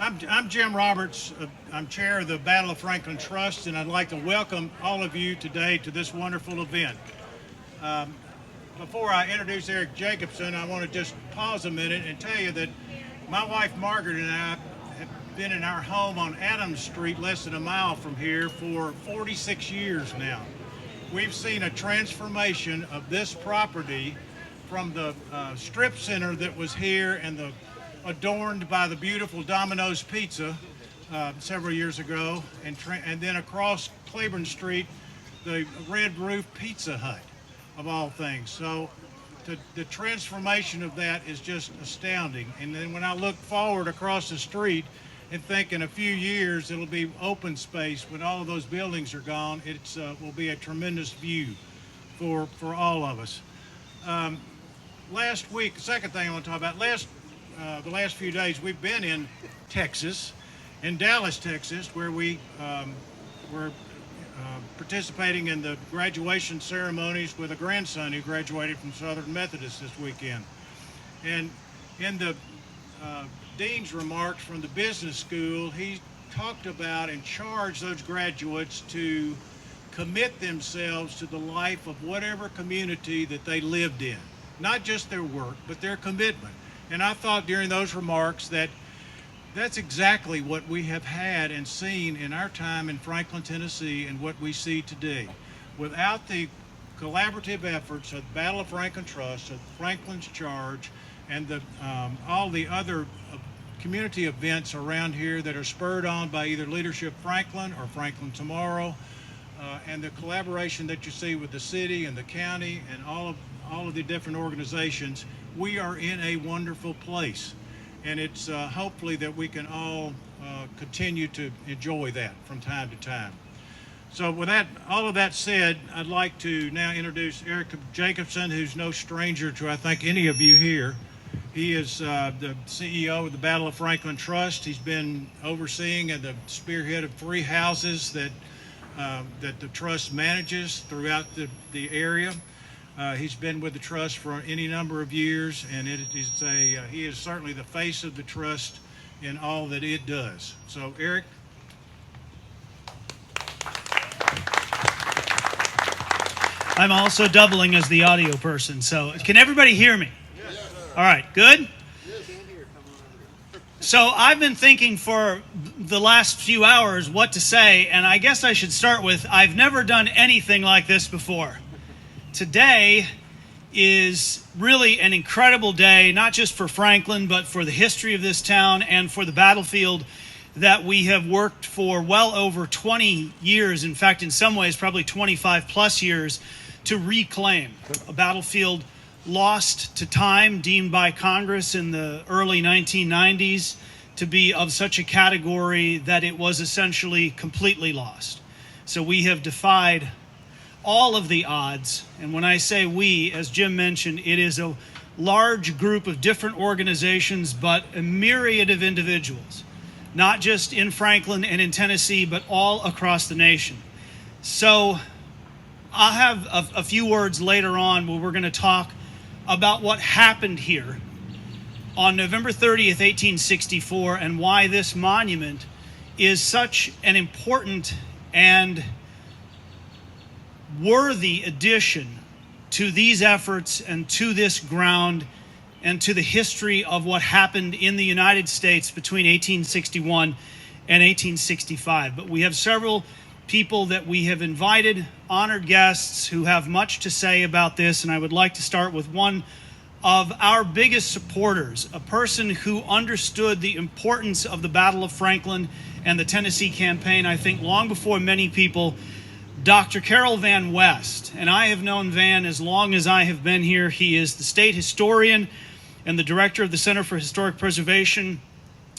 I'm Jim Roberts. I'm chair of the Battle of Franklin Trust, and I'd like to welcome all of you today to this wonderful event. Before I introduce Eric Jacobson, I want to just pause a minute and tell you that my wife Margaret and I have been in our home on Adams Street, less than a mile from here, for 46 years now. We've seen a transformation of this property from the strip center that was here and adorned by the beautiful Domino's Pizza several years ago, and then across Claiborne Street, the Red Roof Pizza Hut, of all things. So the transformation of that is just astounding. And then when I look forward across the street and think in a few years it'll be open space when all of those buildings are gone, it will be a tremendous view for all of us. Last week, the second thing I want to talk about, the last few days we've been in Texas, in Dallas, Texas, where we were participating in the graduation ceremonies with a grandson who graduated from Southern Methodist this weekend. And in the dean's remarks from the business school, he talked about and charged those graduates to commit themselves to the life of whatever community that they lived in. Not just their work, but their commitment. And I thought during those remarks that that's exactly what we have had and seen in our time in Franklin, Tennessee, and what we see today. Without the collaborative efforts of the Battle of Franklin Trust, of Franklin's Charge, and all the other community events around here that are spurred on by either Leadership Franklin or Franklin Tomorrow, and the collaboration that you see with the city and the county and all of the different organizations, we are in a wonderful place. And it's hopefully that we can all continue to enjoy that from time to time. So with that, all of that said, I'd like to now introduce Eric Jacobson, who's no stranger to, I think, any of you here. He is the CEO of the Battle of Franklin Trust. He's been overseeing and the spearhead of 3 houses that the trust manages throughout the area. He's been with the trust for any number of years, and he is certainly the face of the trust in all that it does. So, Eric. I'm also doubling as the audio person, so can everybody hear me? Yes. All right, good? Yes. So I've been thinking for the last few hours what to say, and I guess I should start with, I've never done anything like this before. Today is really an incredible day, not just for Franklin, but for the history of this town and for the battlefield that we have worked for well over 20 years. In fact, in some ways, probably 25 plus years to reclaim a battlefield lost to time, deemed by Congress in the early 1990s to be of such a category that it was essentially completely lost. So we have defied all of the odds, and when I say we, as Jim mentioned, it is a large group of different organizations, but a myriad of individuals, not just in Franklin and in Tennessee, but all across the nation. So I'll have a few words later on where we're going to talk about what happened here on November 30th, 1864, and why this monument is such an important and worthy addition to these efforts and to this ground and to the history of what happened in the United States between 1861 and 1865. But we have several people that we have invited, honored guests who have much to say about this, and I would like to start with one of our biggest supporters, a person who understood the importance of the Battle of Franklin and the Tennessee campaign, I think long before many people, Dr. Carroll Van West. And I have known Van as long as I have been here. He is the state historian and the director of the Center for Historic Preservation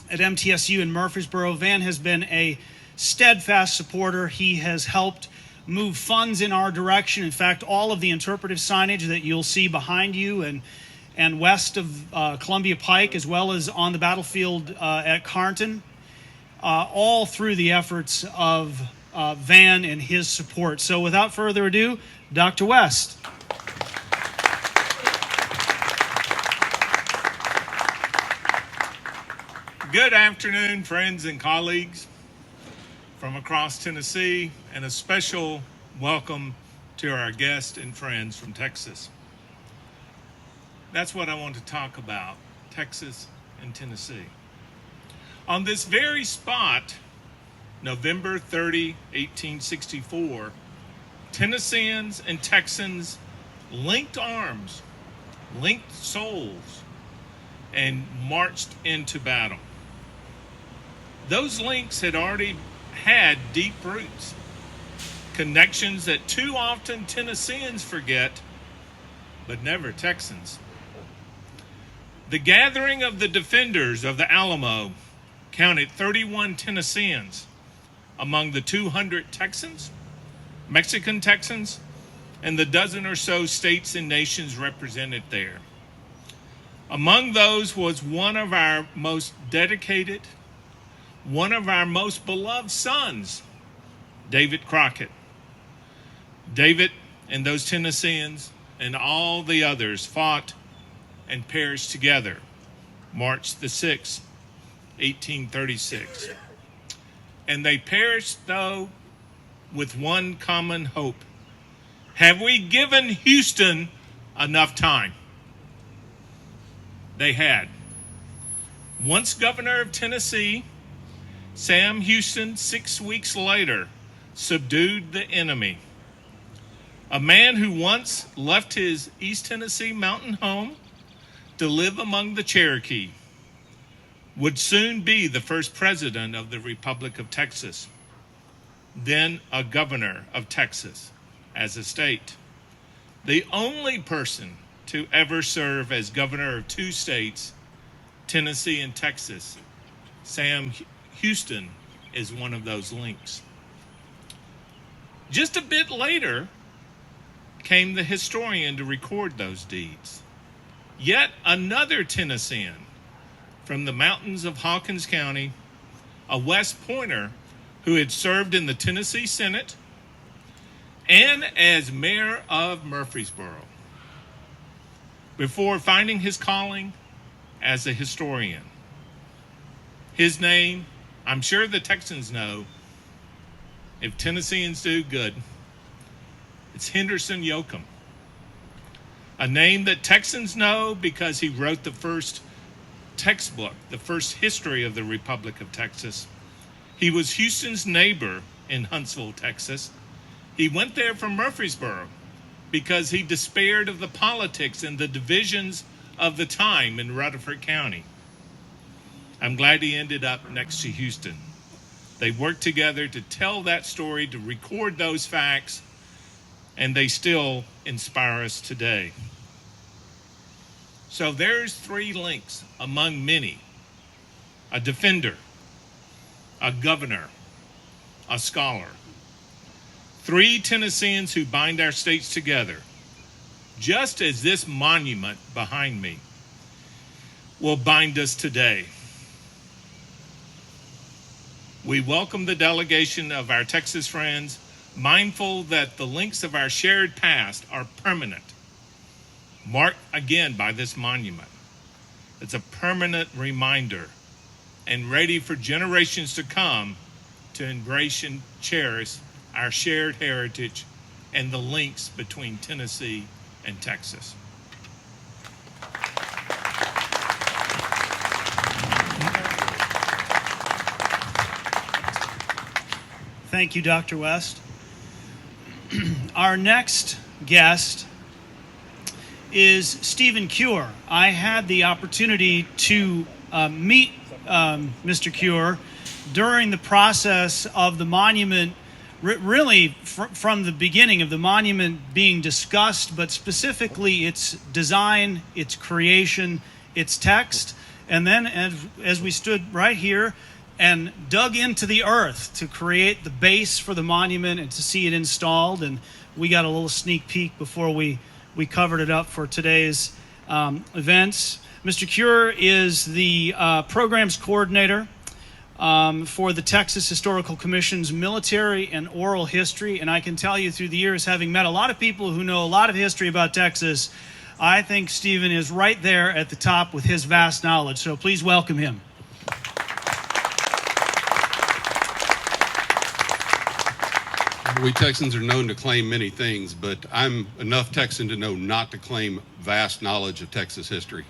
at MTSU in Murfreesboro. Van has been a steadfast supporter. He has helped move funds in our direction. In fact, all of the interpretive signage that you'll see behind you and west of Columbia Pike, as well as on the battlefield at Carnton, all through the efforts of Van and his support. So without further ado, Dr. West. Good afternoon, friends and colleagues from across Tennessee, and a special welcome to our guests and friends from Texas. That's what I want to talk about, Texas and Tennessee. On this very spot, November 30, 1864, Tennesseans and Texans linked arms, linked souls, and marched into battle. Those links had already had deep roots, connections that too often Tennesseans forget, but never Texans. The gathering of the defenders of the Alamo counted 31 Tennesseans among the 200 Texans, Mexican Texans, and the dozen or so states and nations represented there. Among those was one of our most dedicated, one of our most beloved sons, David Crockett. David and those Tennesseans and all the others fought and perished together, March the 6th, 1836. And they perished, though, with one common hope. Have we given Houston enough time? They had. Once governor of Tennessee, Sam Houston, 6 weeks later, subdued the enemy. A man who once left his East Tennessee mountain home to live among the Cherokee would soon be the first president of the Republic of Texas, then a governor of Texas as a state. The only person to ever serve as governor of two states, Tennessee and Texas, Sam Houston is one of those links. Just a bit later came the historian to record those deeds. Yet another Tennessean from the mountains of Hawkins County, a West Pointer who had served in the Tennessee Senate and as mayor of Murfreesboro before finding his calling as a historian. His name, I'm sure the Texans know, if Tennesseans do, good. It's Henderson Yoakum. A name that Texans know because he wrote the first textbook, the first history of the Republic of Texas. He was Houston's neighbor in Huntsville, Texas. He went there from Murfreesboro because he despaired of the politics and the divisions of the time in Rutherford County. I'm glad he ended up next to Houston. They worked together to tell that story, to record those facts, and they still inspire us today. So there's three links among many: a defender, a governor, a scholar. Three Tennesseans who bind our states together, just as this monument behind me will bind us today. We welcome the delegation of our Texas friends, mindful that the links of our shared past are permanent, marked again by this monument. It's a permanent reminder and ready for generations to come to embrace and cherish our shared heritage and the links between Tennessee and Texas. Thank you, Dr. West. Our next guest is Stephen Cure. I had the opportunity to meet Mr. Cure during the process of the monument, really from the beginning of the monument being discussed, but specifically its design, its creation, its text, and then as we stood right here and dug into the earth to create the base for the monument and to see it installed. And we got a little sneak peek before we covered it up for today's events. Mr. Cure is the programs coordinator for the Texas Historical Commission's military and oral history. And I can tell you through the years, having met a lot of people who know a lot of history about Texas, I think Stephen is right there at the top with his vast knowledge. So please welcome him. We Texans are known to claim many things, but I'm enough Texan to know not to claim vast knowledge of Texas history.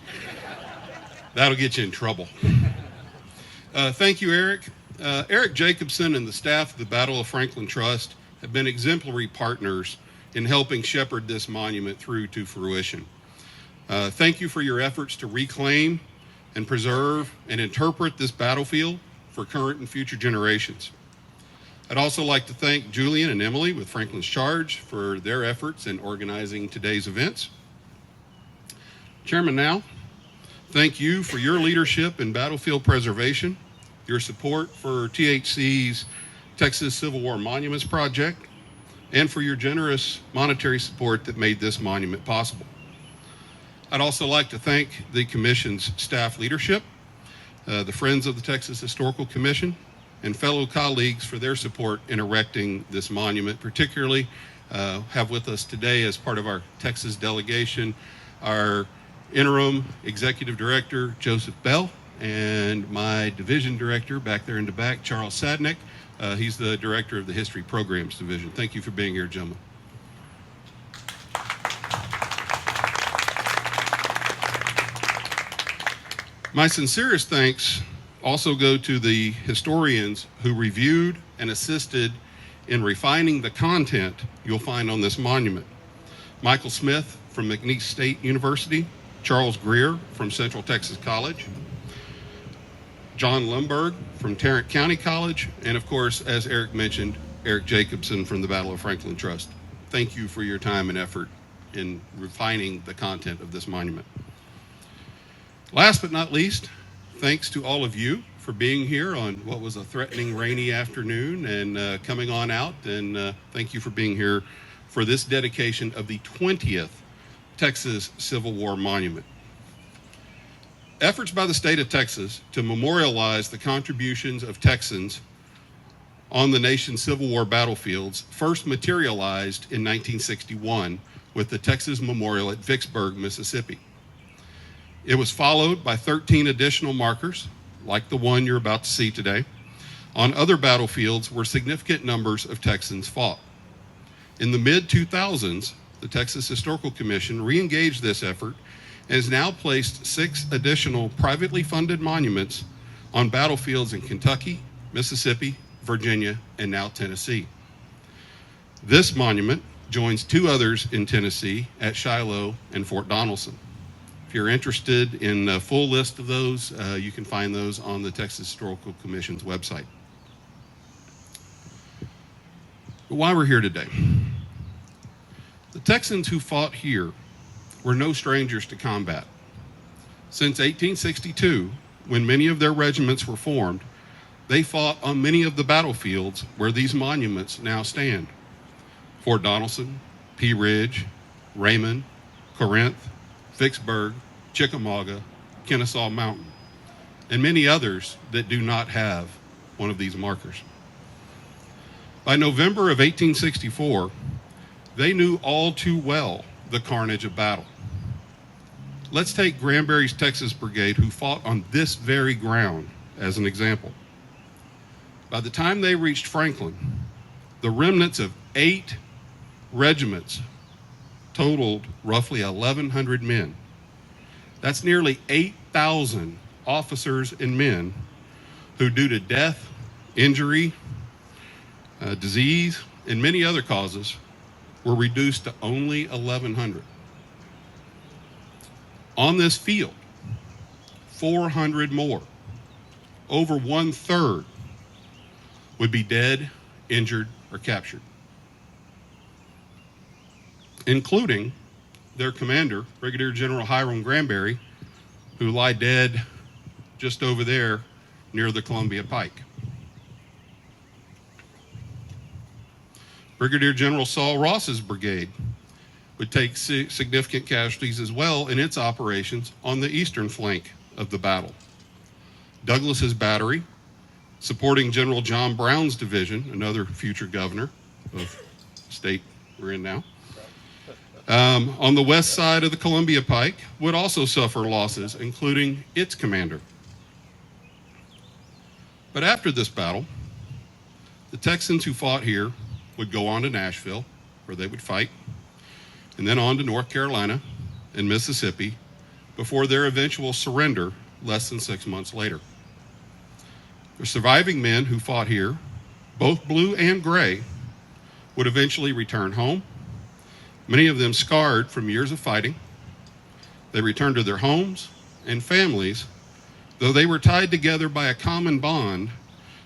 That'll get you in trouble. Thank you, Eric. Eric Jacobson and the staff of the Battle of Franklin Trust have been exemplary partners in helping shepherd this monument through to fruition. Thank you for your efforts to reclaim and preserve and interpret this battlefield for current and future generations. I'd also like to thank Julian and Emily with Franklin's Charge for their efforts in organizing today's events. Chairman Now, thank you for your leadership in battlefield preservation, your support for THC's Texas Civil War Monuments Project, and for your generous monetary support that made this monument possible. I'd also like to thank the Commission's staff leadership, the Friends of the Texas Historical Commission, and fellow colleagues for their support in erecting this monument. Particularly have with us today as part of our Texas delegation our interim executive director, Joseph Bell, and my division director back there in the back, Charles Sadnick. He's the director of the History Programs Division. Thank you for being here, gentlemen. My sincerest thanks also go to the historians who reviewed and assisted in refining the content you'll find on this monument. Michael Smith from McNeese State University, Charles Greer from Central Texas College, John Lumberg from Tarrant County College, and of course, as Eric mentioned, Eric Jacobson from the Battle of Franklin Trust. Thank you for your time and effort in refining the content of this monument. Last but not least, thanks to all of you for being here on what was a threatening rainy afternoon and coming on out, and thank you for being here for this dedication of the 20th Texas Civil War Monument. Efforts by the state of Texas to memorialize the contributions of Texans on the nation's Civil War battlefields first materialized in 1961 with the Texas Memorial at Vicksburg, Mississippi. It was followed by 13 additional markers, like the one you're about to see today, on other battlefields where significant numbers of Texans fought. In the mid-2000s, the Texas Historical Commission re-engaged this effort and has now placed 6 additional privately funded monuments on battlefields in Kentucky, Mississippi, Virginia, and now Tennessee. This monument joins 2 others in Tennessee at Shiloh and Fort Donelson. If you're interested in a full list of those, you can find those on the Texas Historical Commission's website. But why we're here today. The Texans who fought here were no strangers to combat. Since 1862, when many of their regiments were formed, they fought on many of the battlefields where these monuments now stand. Fort Donelson, Pea Ridge, Raymond, Corinth, Vicksburg, Chickamauga, Kennesaw Mountain, and many others that do not have one of these markers. By November of 1864, they knew all too well the carnage of battle. Let's take Granbury's Texas Brigade, who fought on this very ground, as an example. By the time they reached Franklin, the remnants of 8 regiments totaled roughly 1,100 men. That's nearly 8,000 officers and men who, due to death, injury, disease, and many other causes, were reduced to only 1,100. On this field, 400 more, over 1/3, would be dead, injured, or captured, including their commander, Brigadier General Hiram Granbury, who lie dead just over there near the Columbia Pike. Brigadier General Saul Ross's brigade would take significant casualties as well in its operations on the eastern flank of the battle. Douglas's battery, supporting General John Brown's division, another future governor of the state we're in now, on the west side of the Columbia Pike, would also suffer losses, including its commander. But after this battle, the Texans who fought here would go on to Nashville, where they would fight, and then on to North Carolina and Mississippi before their eventual surrender less than 6 months later. The surviving men who fought here, both blue and gray, would eventually return home, many of them scarred from years of fighting. They returned to their homes and families, though they were tied together by a common bond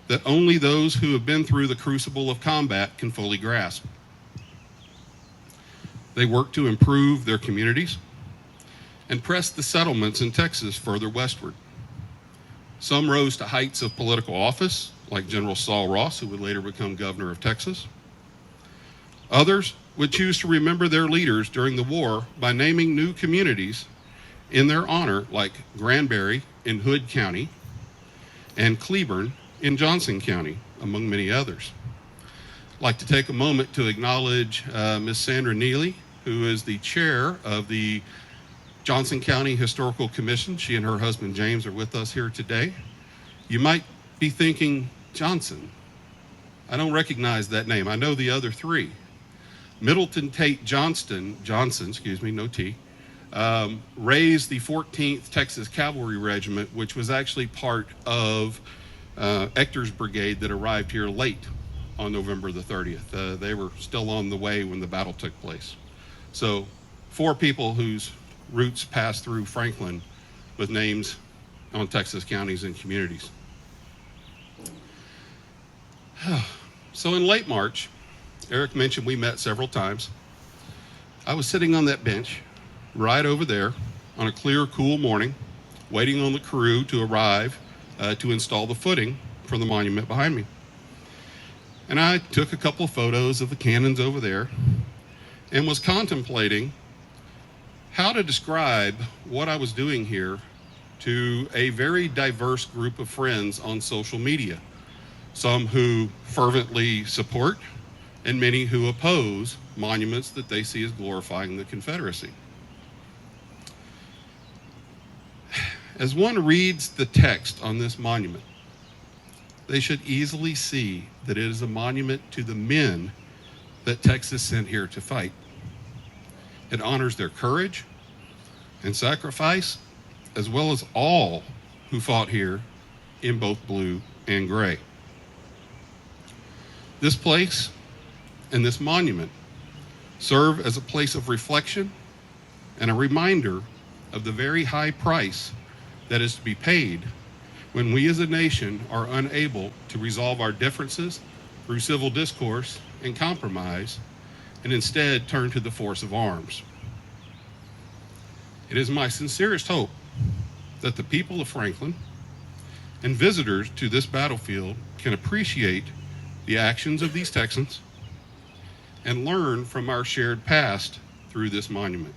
that only those who have been through the crucible of combat can fully grasp. They worked to improve their communities and pressed the settlements in Texas further westward. Some rose to heights of political office, like General Saul Ross, who would later become governor of Texas. Others would choose to remember their leaders during the war by naming new communities in their honor, like Granbury in Hood County and Cleburne in Johnson County, among many others. I'd like to take a moment to acknowledge Ms. Sandra Neely, who is the chair of the Johnson County Historical Commission. She and her husband James are with us here today. You might be thinking, Johnson, I don't recognize that name. I know the other three. Middleton Tate Johnson, no T, raised the 14th Texas Cavalry Regiment, which was actually part of Ector's brigade that arrived here late on November the 30th. They were still on the way when the battle took place. So 4 people whose roots passed through Franklin with names on Texas counties and communities. So in late March, Eric mentioned we met several times. I was sitting on that bench right over there on a clear, cool morning, waiting on the crew to arrive to install the footing for the monument behind me. And I took a couple of photos of the cannons over there and was contemplating how to describe what I was doing here to a very diverse group of friends on social media. Some who fervently support and many who oppose monuments that they see as glorifying the Confederacy. As one reads the text on this monument, they should easily see that it is a monument to the men that Texas sent here to fight. It honors their courage and sacrifice, as well as all who fought here in both blue and gray. This place and this monument serve as a place of reflection and a reminder of the very high price that is to be paid when we as a nation are unable to resolve our differences through civil discourse and compromise, and instead turn to the force of arms. It is my sincerest hope that the people of Franklin and visitors to this battlefield can appreciate the actions of these Texans and learn from our shared past through this monument.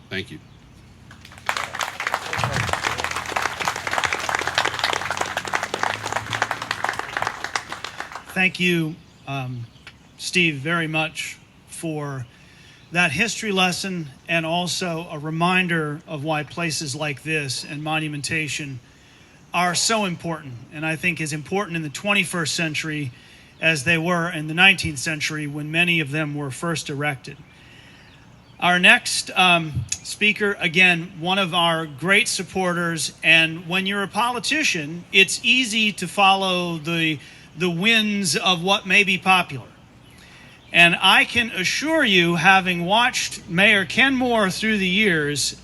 Thank you. Thank you, Steve, very much for that history lesson and also a reminder of why places like this and monumentation are so important, and I think as important in the 21st century as they were in the 19th century when many of them were first erected. Our next speaker, again, one of our great supporters, and when you're a politician, it's easy to follow the winds of what may be popular. And I can assure you, having watched Mayor Ken Moore through the years,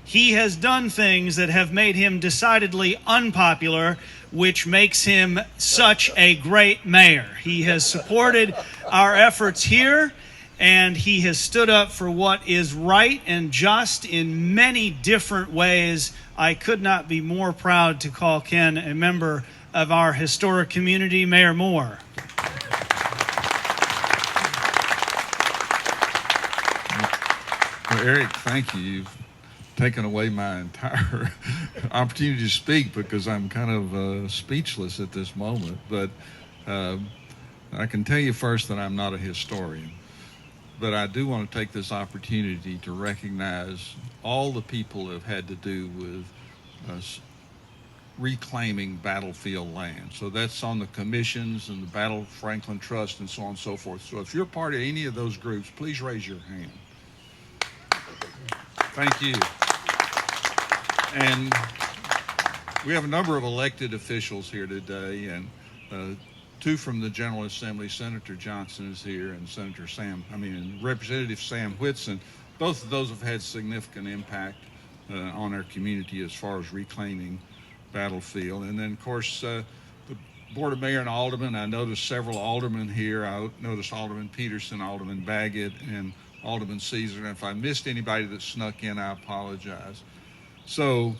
he has done things that have made him decidedly unpopular, which makes him such a great mayor. He has supported our efforts here, and he has stood up for what is right and just in many different ways. I could not be more proud to call Ken a member of our historic community. Mayor Moore. Well, Eric, thank you. You've taken away my entire opportunity to speak because I'm kind of speechless at this moment. But I can tell you first that I'm not a historian. But I do want to take this opportunity to recognize all the people who have had to do with reclaiming battlefield land. So that's on the commissions and the Battle Franklin Trust and so on and so forth. So if you're part of any of those groups, please raise your hand. Thank you. And we have a number of elected officials here today, and two from the General Assembly. Senator Johnson is here, and Representative Sam Whitson. Both of those have had significant impact on our community as far as reclaiming battlefield. And then, of course, the Board of Mayor and Aldermen. I noticed several aldermen here. I noticed Alderman Peterson, Alderman Baggett, and Alderman Caesar. And if I missed anybody that snuck in, I apologize. So,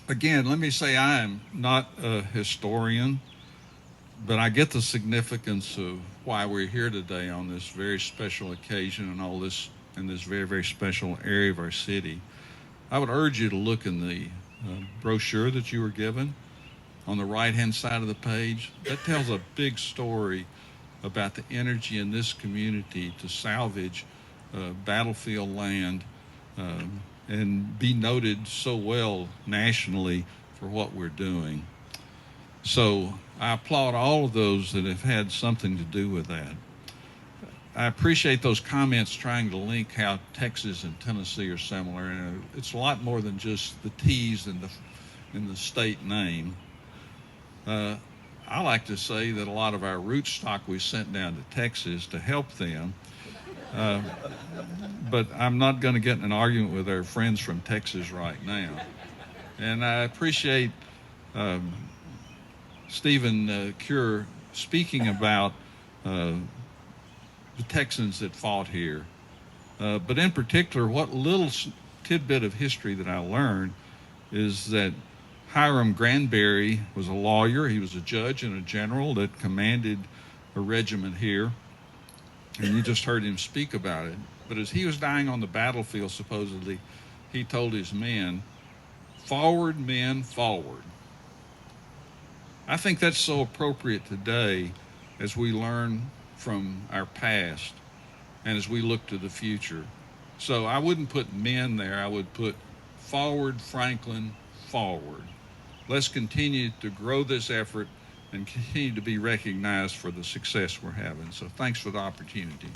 again, let me say I am not a historian, but I get the significance of why we're here today on this very special occasion and all this in this very, very special area of our city. I would urge you to look in the brochure that you were given on the right-hand side of the page. That tells a big story about the energy in this community to salvage battlefield land and be noted so well nationally for what we're doing. So I applaud all of those that have had something to do with that. I appreciate those comments trying to link how Texas and Tennessee are similar, and it's a lot more than just the T's in the state name. I like to say that a lot of our rootstock we sent down to Texas to help them, but I'm not going to get in an argument with our friends from Texas right now. And I appreciate Stephen Cure speaking about the Texans that fought here. But in particular, what little tidbit of history that I learned is that Hiram Granberry was a lawyer. He was a judge and a general that commanded a regiment here. And you just heard him speak about it. But as he was dying on the battlefield, supposedly, he told his men, "Forward, men, forward." I think that's so appropriate today as we learn from our past and as we look to the future. So I wouldn't put men there. I would put forward, Franklin, forward. Let's continue to grow this effort and continue to be recognized for the success we're having. So thanks for the opportunity.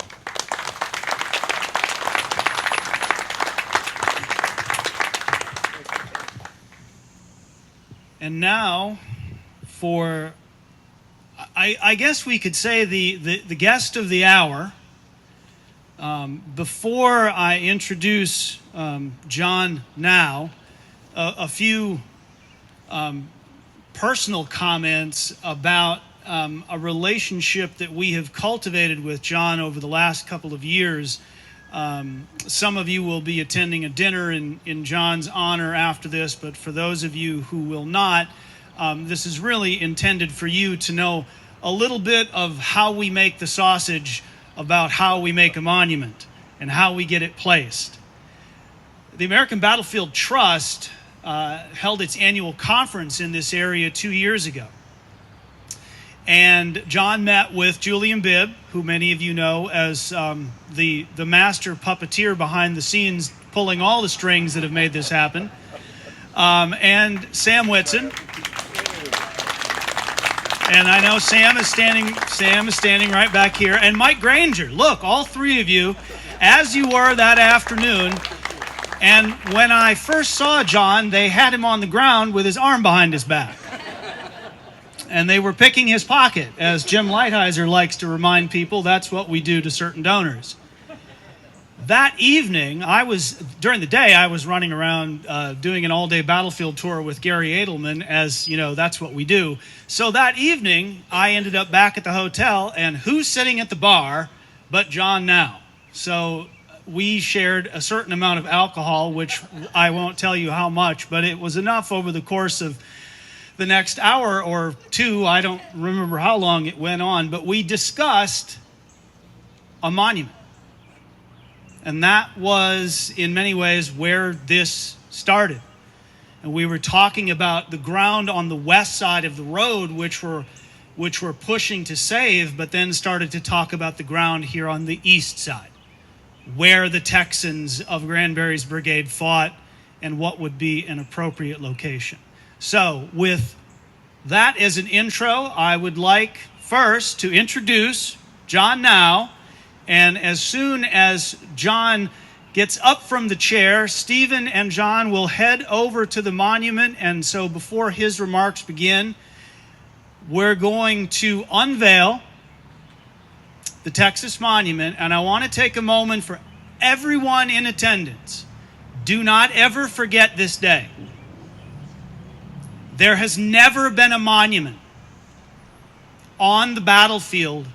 And now for, I guess we could say the guest of the hour. Before I introduce John now, a few personal comments about a relationship that we have cultivated with John over the last couple of years. Some of you will be attending a dinner in John's honor after this, but for those of you who will not, this is really intended for you to know a little bit of how we make the sausage, about how we make a monument and how we get it placed. The American Battlefield Trust held its annual conference in this area 2 years ago. And John met with Julian Bibb, who many of you know as the master puppeteer behind the scenes, pulling all the strings that have made this happen, and Sam Whitson. And I know Sam is standing right back here. And Mike Granger. Look, all three of you, as you were that afternoon. And when I first saw John, they had him on the ground with his arm behind his back. And they were picking his pocket. As Jim Lighthizer likes to remind people, that's what we do to certain donors. That evening, during the day, I was running around doing an all-day battlefield tour with Gary Edelman, as, you know, that's what we do. So that evening, I ended up back at the hotel, and who's sitting at the bar but John now? So we shared a certain amount of alcohol, which I won't tell you how much, but it was enough over the course of the next hour or two. I don't remember how long it went on, but we discussed a monument. And that was, in many ways, where this started. And we were talking about the ground on the west side of the road, which we're pushing to save, but then started to talk about the ground here on the east side, where the Texans of Granberry's brigade fought and what would be an appropriate location. So with that as an intro, I would like first to introduce John now. And as soon as John gets up from the chair, Stephen and John will head over to the monument. And so before his remarks begin, we're going to unveil the Texas Monument. And I want to take a moment for everyone in attendance. Do not ever forget this day. There has never been a monument on the battlefield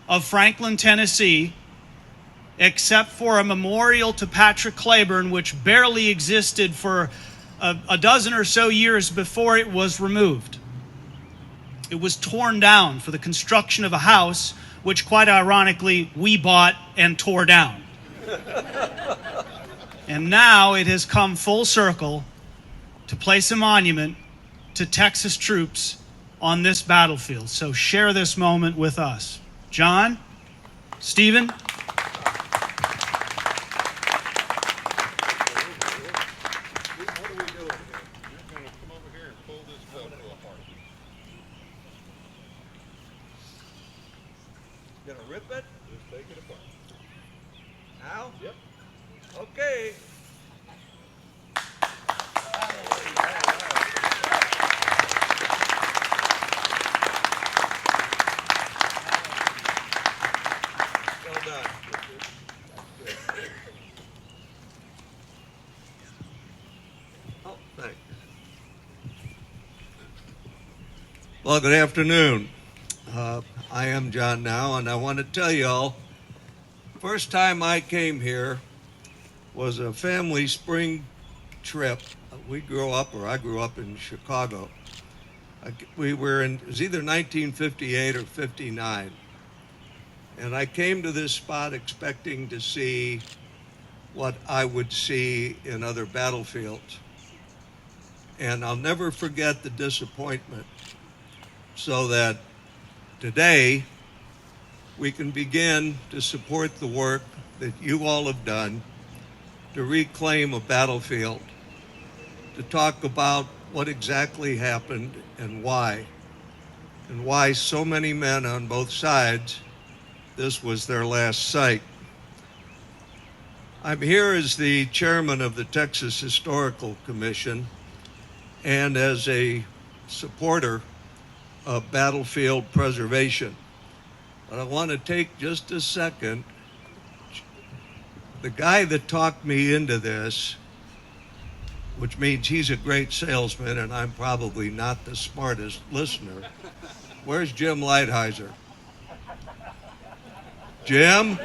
of Franklin, Tennessee, except for a memorial to Patrick Cleburne, which barely existed for a dozen or so years before it was removed. It was torn down for the construction of a house, which quite ironically we bought and tore down. And now it has come full circle to place a monument to Texas troops on this battlefield. So share this moment with us. John, Stephen. Gonna rip it? Just take it apart. Now? Yep. Okay. Well done. Oh, thanks. Well, good afternoon. I am John now, and I want to tell y'all, first time I came here was a family spring trip. I grew up in Chicago. We were in, it was either 1958 or 59. And I came to this spot expecting to see what I would see in other battlefields. And I'll never forget the disappointment. So that today, we can begin to support the work that you all have done to reclaim a battlefield, to talk about what exactly happened and why so many men on both sides, this was their last sight. I'm here as the chairman of the Texas Historical Commission and as a supporter of battlefield preservation. But I want to take just a second. The guy that talked me into this, which means he's a great salesman and I'm probably not the smartest listener. Where's Jim Lighthizer? Jim?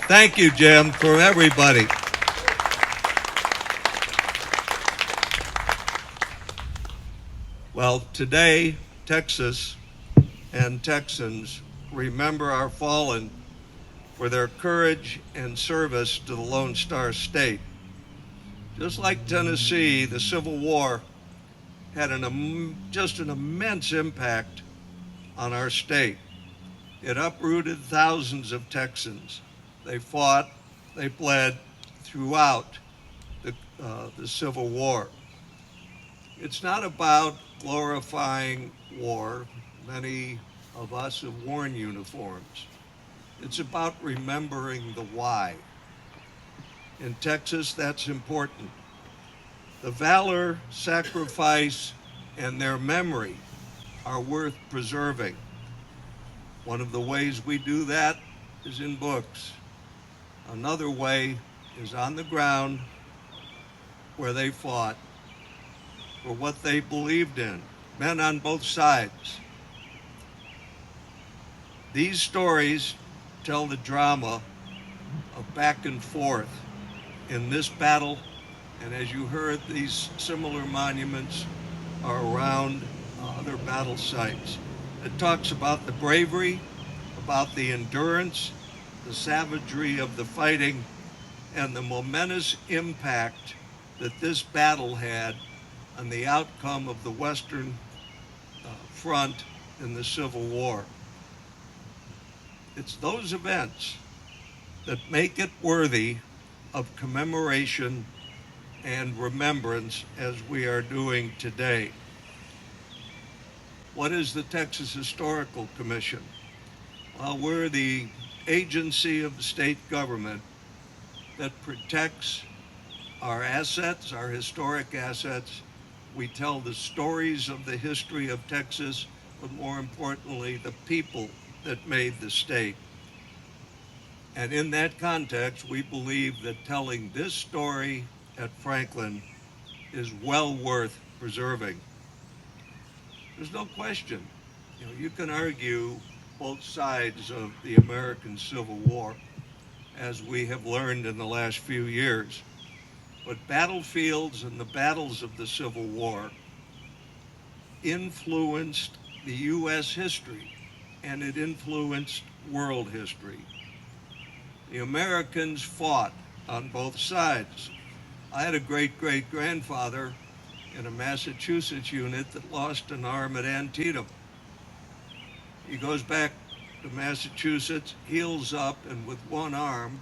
Thank you, Jim, for everybody. Well, today, Texas and Texans remember our fallen for their courage and service to the Lone Star State. Just like Tennessee, the Civil War had just an immense impact on our state. It uprooted thousands of Texans. They fought, they bled throughout the Civil War. It's not about glorifying war. Many of us have worn uniforms. It's about remembering the why. In Texas, that's important. The valor, sacrifice, and their memory are worth preserving. One of the ways we do that is in books. Another way is on the ground where they fought for what they believed in, men on both sides. These stories tell the drama of back and forth in this battle, and as you heard, these similar monuments are around other battle sites. It talks about the bravery, about the endurance, the savagery of the fighting, and the momentous impact that this battle had on the outcome of the Western Front in the Civil War. It's those events that make it worthy of commemoration and remembrance as we are doing today. What is the Texas Historical Commission? Well, we're the agency of the state government that protects our assets, our historic assets. We tell the stories of the history of Texas, but more importantly, the people that made the state. And in that context, we believe that telling this story at Franklin is well worth preserving. There's no question. You can argue both sides of the American Civil War, as we have learned in the last few years. But battlefields and the battles of the Civil War influenced the U.S. history, and it influenced world history. The Americans fought on both sides. I had a great-great-grandfather in a Massachusetts unit that lost an arm at Antietam. He goes back to Massachusetts, heals up, and with one arm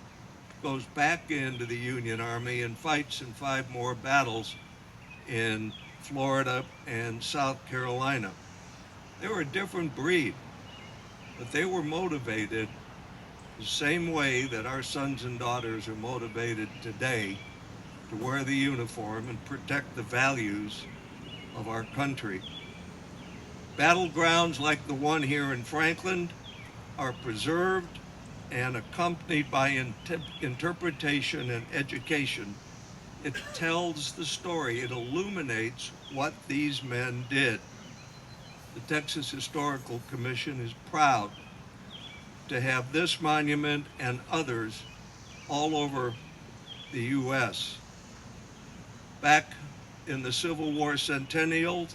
goes back into the Union Army and fights in 5 more battles in Florida and South Carolina. They were a different breed, but they were motivated the same way that our sons and daughters are motivated today to wear the uniform and protect the values of our country. Battlegrounds like the one here in Franklin are preserved and accompanied by interpretation and education. It tells the story. It illuminates what these men did. The Texas Historical Commission is proud to have this monument and others all over the U.S. Back in the Civil War centennial,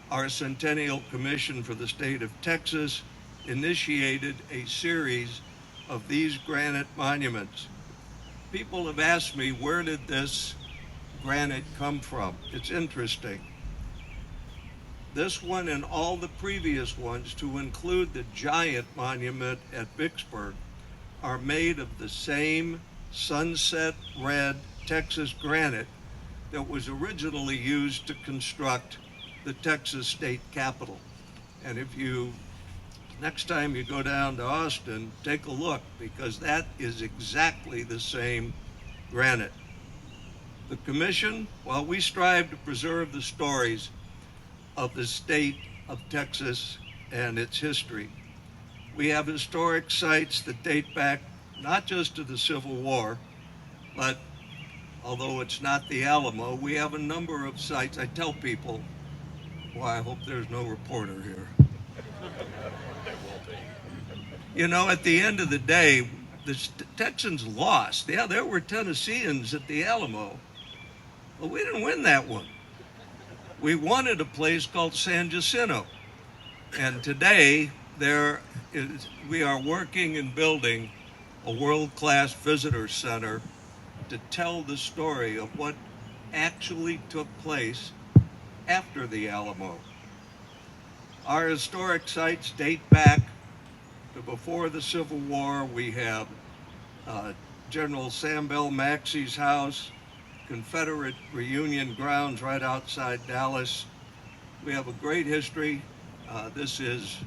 our Centennial Commission for the state of Texas initiated a series of these granite monuments. People have asked me, where did this granite come from? It's interesting. This one and all the previous ones, to include the giant monument at Vicksburg, are made of the same sunset red Texas granite that was originally used to construct the Texas state capitol. And if you, next time you go down to Austin, take a look, because that is exactly the same granite. The commission, while we strive to preserve the stories of the state of Texas and its history, we have historic sites that date back not just to the Civil War, but although it's not the Alamo, we have a number of sites. I tell people, well, I hope there's no reporter here. At the end of the day, the Texans lost. Yeah, there were Tennesseans at the Alamo, but we didn't win that one. We won at a place called San Jacinto. And today, we are working and building a world-class visitor center to tell the story of what actually took place after the Alamo. Our historic sites date back to before the Civil War. We have General Sam Bell Maxey's house, Confederate reunion grounds right outside Dallas. We have a great history. This is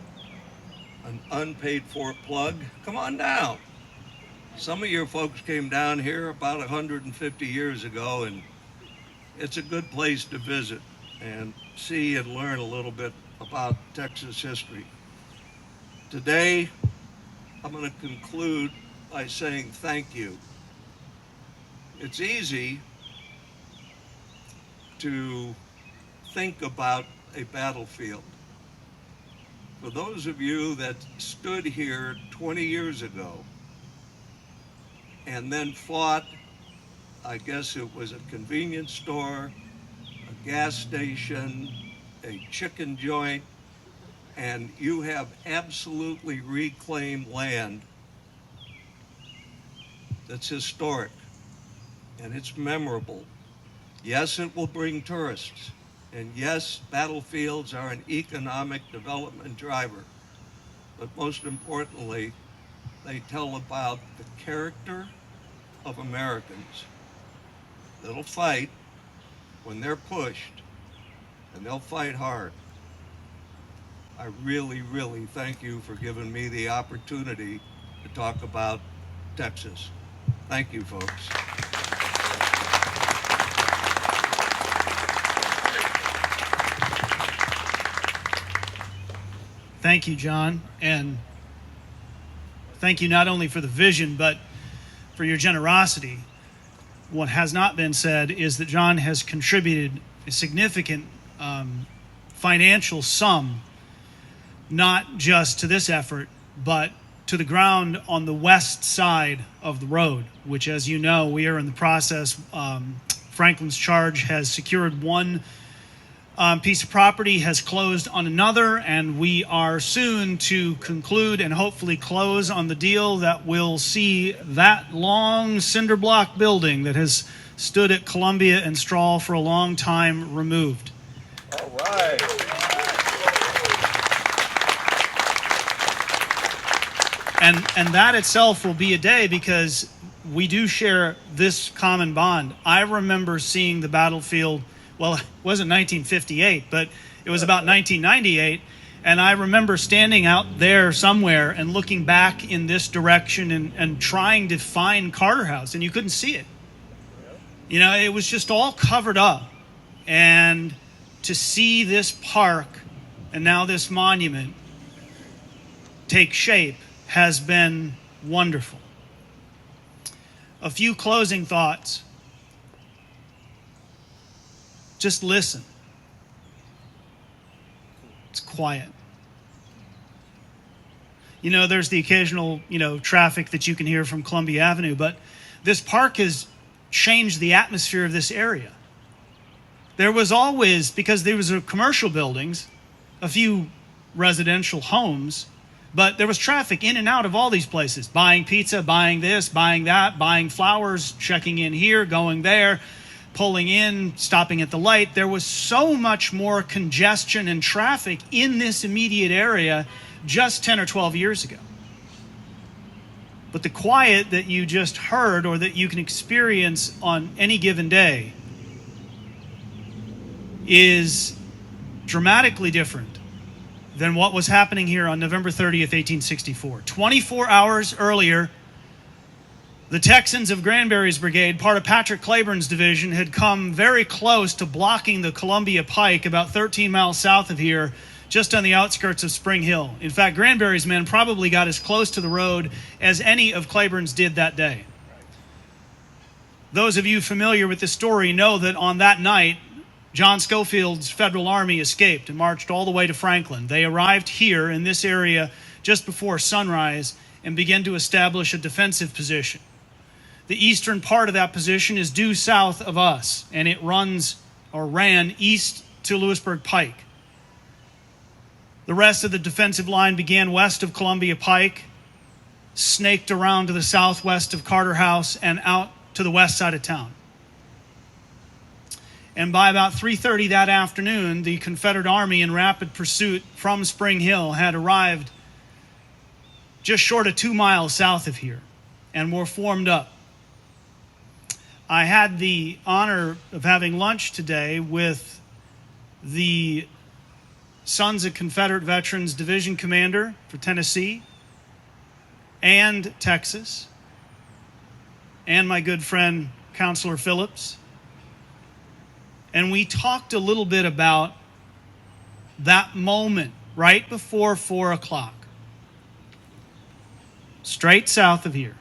an unpaid for plug. Come on down. Some of your folks came down here about 150 years ago, and it's a good place to visit and see and learn a little bit about Texas history. Today, I'm going to conclude by saying thank you. It's easy to think about a battlefield. For those of you that stood here 20 years ago and then fought, I guess it was a convenience store, a gas station, a chicken joint, and you have absolutely reclaimed land that's historic and it's memorable. Yes, it will bring tourists. And yes, battlefields are an economic development driver. But most importantly, they tell about the character of Americans that'll fight when they're pushed, and they'll fight hard. I really, really thank you for giving me the opportunity to talk about Texas. Thank you, folks. Thank you, John, and thank you not only for the vision, but for your generosity. What has not been said is that John has contributed a significant financial sum, not just to this effort, but to the ground on the west side of the road, which, as you know, we are in the process. Franklin's Charge has secured one piece of property, has closed on another, and we are soon to conclude and hopefully close on the deal that will see that long cinder block building that has stood at Columbia and Strahl for a long time removed. All right. And that itself will be a day, because we do share this common bond. I remember seeing the battlefield. Well, it wasn't 1958, but it was about 1998. And I remember standing out there somewhere and looking back in this direction and trying to find Carter House, and you couldn't see it. You know, it was just all covered up. And to see this park and now this monument take shape has been wonderful. A few closing thoughts. Just listen. It's quiet. You know, there's the occasional, traffic that you can hear from Columbia Avenue, but this park has changed the atmosphere of this area. There was always, because there was commercial buildings, a few residential homes, but there was traffic in and out of all these places, buying pizza, buying this, buying that, buying flowers, checking in here, going there, pulling in, stopping at the light. There was so much more congestion and traffic in this immediate area just 10 or 12 years ago. But the quiet that you just heard, or that you can experience on any given day, is dramatically different than what was happening here on November 30th, 1864. 24 hours earlier, the Texans of Granbury's brigade, part of Patrick Claiborne's division, had come very close to blocking the Columbia Pike about 13 miles south of here, just on the outskirts of Spring Hill. In fact, Granbury's men probably got as close to the road as any of Claiborne's did that day. Those of you familiar with this story know that on that night, John Schofield's Federal Army escaped and marched all the way to Franklin. They arrived here in this area just before sunrise and began to establish a defensive position. The eastern part of that position is due south of us, and it ran east to Lewisburg Pike. The rest of the defensive line began west of Columbia Pike, snaked around to the southwest of Carter House, and out to the west side of town. And by about 3:30 that afternoon, the Confederate Army in rapid pursuit from Spring Hill had arrived just short of 2 miles south of here and were formed up. I had the honor of having lunch today with the Sons of Confederate Veterans Division Commander for Tennessee and Texas, and my good friend, Counselor Phillips. And we talked a little bit about that moment right before 4 o'clock, straight south of here.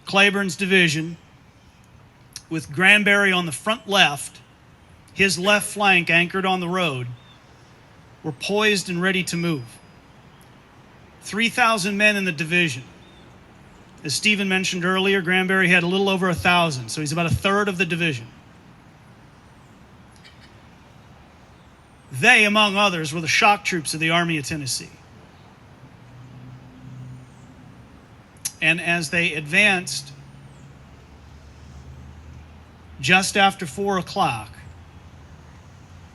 Claiborne's division, with Granbury on the front left, his left flank anchored on the road, were poised and ready to move. 3,000 men in the division. As Stephen mentioned earlier, Granbury had a little over 1,000, so he's about a third of the division. They, among others, were the shock troops of the Army of Tennessee. And as they advanced just after 4 o'clock,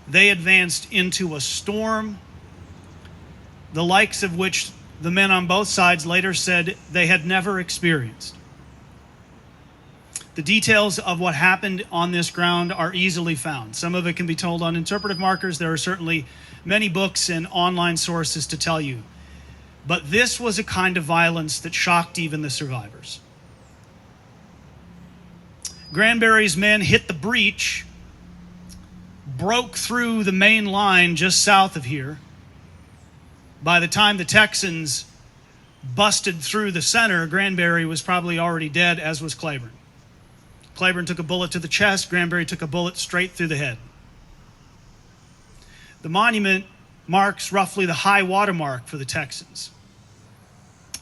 they advanced into a storm, the likes of which the men on both sides later said they had never experienced. The details of what happened on this ground are easily found. Some of it can be told on interpretive markers. There are certainly many books and online sources to tell you. But this was a kind of violence that shocked even the survivors. Granbury's men hit the breach, broke through the main line just south of here. By the time the Texans busted through the center, Granbury was probably already dead, as was Claiborne. Claiborne took a bullet to the chest. Granbury took a bullet straight through the head. The monument marks roughly the high water mark for the Texans.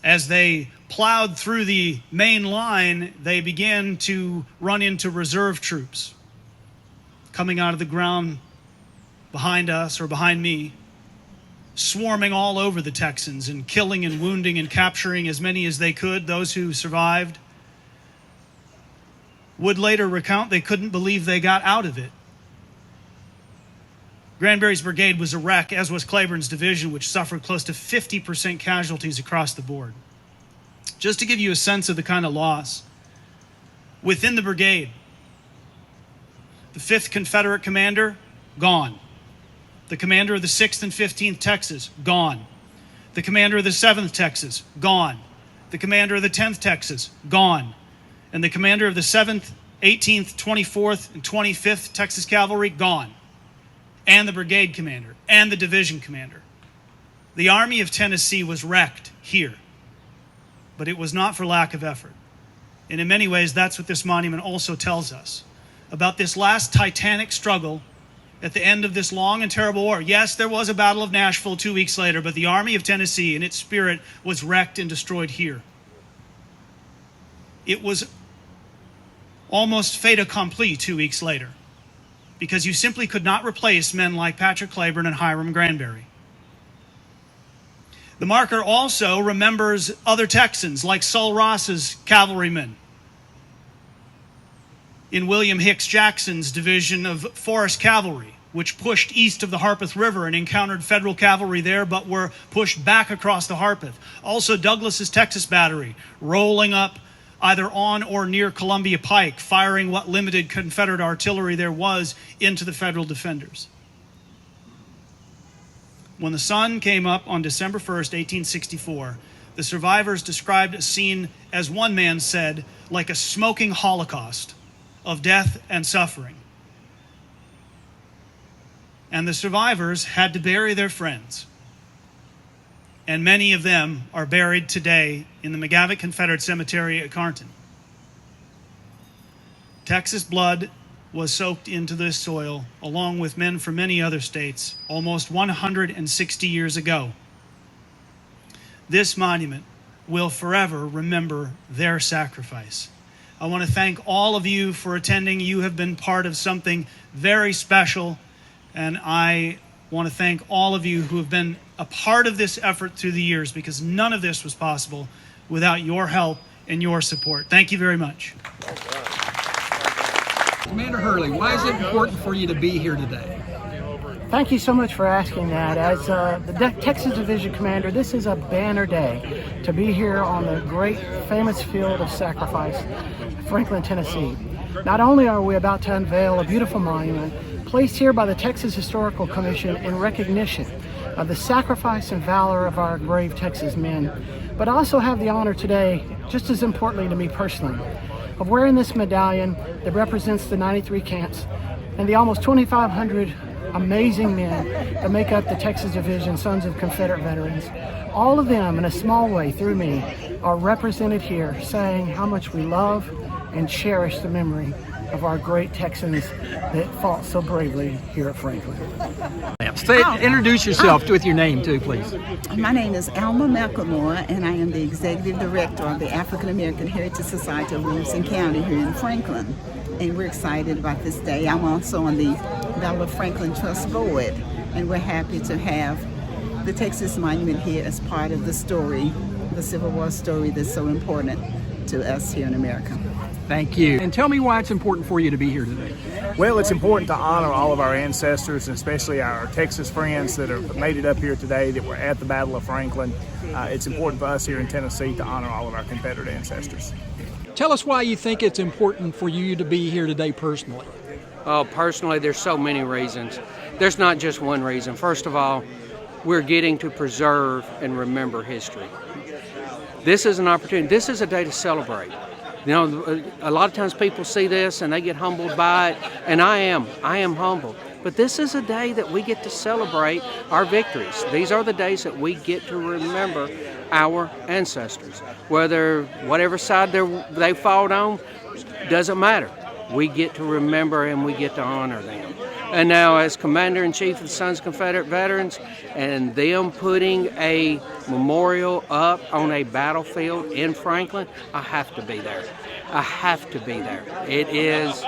As they plowed through the main line, they began to run into reserve troops coming out of the ground behind us or behind me, swarming all over the Texans and killing and wounding and capturing as many as they could. Those who survived would later recount they couldn't believe they got out of it. Granbury's brigade was a wreck, as was Claiborne's division, which suffered close to 50% casualties across the board. Just to give you a sense of the kind of loss, within the brigade, the 5th Confederate commander, gone. The commander of the 6th and 15th Texas, gone. The commander of the 7th Texas, gone. The commander of the 10th Texas, gone. And the commander of the 7th, 18th, 24th, and 25th Texas Cavalry, gone. And the brigade commander, and the division commander. The Army of Tennessee was wrecked here, but it was not for lack of effort. And in many ways, that's what this monument also tells us about this last titanic struggle at the end of this long and terrible war. Yes, there was a Battle of Nashville 2 weeks later, but the Army of Tennessee in its spirit was wrecked and destroyed here. It was almost fait accompli 2 weeks later, because you simply could not replace men like Patrick Claiborne and Hiram Granbury. The marker also remembers other Texans like Sul Ross's cavalrymen in William Hicks Jackson's division of Forest Cavalry, which pushed east of the Harpeth River and encountered federal cavalry there, but were pushed back across the Harpeth. Also Douglas's Texas Battery, rolling up either on or near Columbia Pike, firing what limited Confederate artillery there was into the federal defenders. When the sun came up on December 1st, 1864, the survivors described a scene, as one man said, like a smoking holocaust of death and suffering. And the survivors had to bury their friends. And many of them are buried today in the McGavock Confederate Cemetery at Carnton. Texas blood was soaked into this soil, along with men from many other states, almost 160 years ago. This monument will forever remember their sacrifice. I want to thank all of you for attending. You have been part of something very special, and I want to thank all of you who have been a part of this effort through the years, because none of this was possible without your help and your support. Thank you very much. Commander Hurley, why is it important for you to be here today? Thank you so much for asking that. As the Texas Division Commander, this is a banner day to be here on the great famous field of sacrifice, Franklin, Tennessee. Not only are we about to unveil a beautiful monument placed here by the Texas Historical Commission in recognition of the sacrifice and valor of our brave Texas men, but also have the honor today, just as importantly to me personally, of wearing this medallion that represents the 93 camps and the almost 2,500 amazing men that make up the Texas Division Sons of Confederate Veterans. All of them, in a small way through me, are represented here, saying how much we love and cherish the memory of our great Texans that fought so bravely here at Franklin. Introduce yourself with your name too, please. My name is Alma McLemore, and I am the Executive Director of the African American Heritage Society of Williamson County here in Franklin. And we're excited about this day. I'm also on the Battle of Franklin Trust Board, and we're happy to have the Texas Monument here as part of the story, the Civil War story that's so important to us here in America. Thank you. And tell me why it's important for you to be here today. Well, it's important to honor all of our ancestors, and especially our Texas friends that have made it up here today, that were at the Battle of Franklin. It's important for us here in Tennessee to honor all of our Confederate ancestors. Tell us why you think it's important for you to be here today personally. Oh, personally, there's so many reasons. There's not just one reason. First of all, we're getting to preserve and remember history. This is an opportunity. This is a day to celebrate. You know, a lot of times people see this and they get humbled by it, and I am humbled. But this is a day that we get to celebrate our victories. These are the days that we get to remember our ancestors. Whatever side they fought on, doesn't matter. We get to remember and we get to honor them. And now, as Commander-in-Chief of the Sons of Confederate Veterans, and them putting a memorial up on a battlefield in Franklin, I have to be there. I have to be there. It is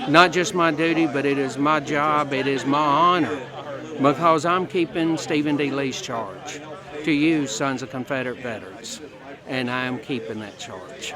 not just my duty, but it is my job. It is my honor, because I'm keeping Stephen D. Lee's charge to you, Sons of Confederate Veterans, and I am keeping that charge.